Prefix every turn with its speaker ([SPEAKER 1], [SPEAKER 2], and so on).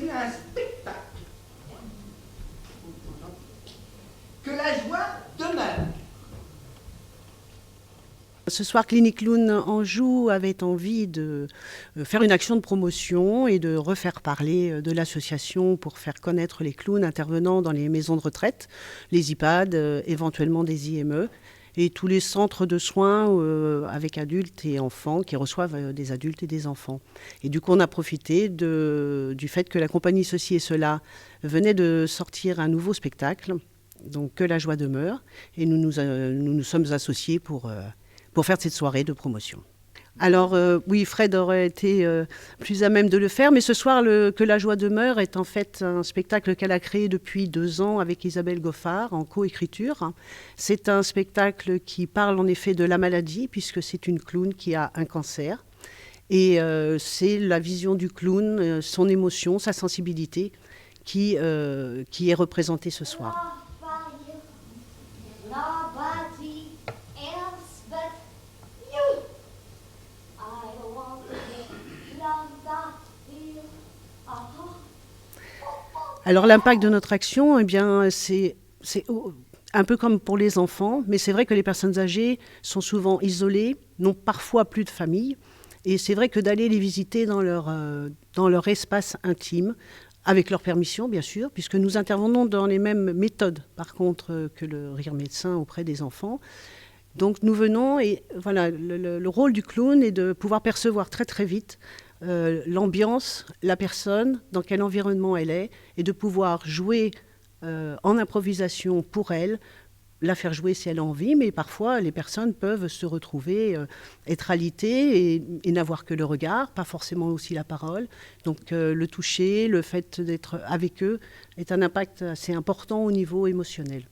[SPEAKER 1] c'est un spectacle. Que la joie demeure.
[SPEAKER 2] Ce soir, Clinique Clown Anjou avait envie de faire une action de promotion et de refaire parler de l'association pour faire connaître les clowns intervenant dans les maisons de retraite, les EHPAD, éventuellement des IME, et tous les centres de soins avec adultes et enfants qui reçoivent des adultes et des enfants. Et du coup, on a profité du fait que la compagnie Ceci et Cela venait de sortir un nouveau spectacle, donc Que la joie demeure, et nous nous sommes associés pour faire cette soirée de promotion. Alors oui, Fred aurait été plus à même de le faire, mais ce soir, Que la joie demeure est en fait un spectacle qu'elle a créé depuis 2 ans avec Isabelle Goffard en coécriture. C'est un spectacle qui parle en effet de la maladie, puisque c'est une clown qui a un cancer. Et c'est la vision du clown, son émotion, sa sensibilité qui est représentée ce soir. Alors l'impact de notre action, eh bien, c'est un peu comme pour les enfants, mais c'est vrai que les personnes âgées sont souvent isolées, n'ont parfois plus de famille, et c'est vrai que d'aller les visiter dans leur espace intime, avec leur permission bien sûr, puisque nous intervenons dans les mêmes méthodes par contre que le rire médecin auprès des enfants. Donc nous venons et voilà, le rôle du clown est de pouvoir percevoir très très vite l'ambiance, la personne, dans quel environnement elle est, et de pouvoir jouer en improvisation pour elle, la faire jouer si elle a envie, mais parfois les personnes peuvent se retrouver, être alitées et n'avoir que le regard, pas forcément aussi la parole. Donc le toucher, le fait d'être avec eux est un impact assez important au niveau émotionnel.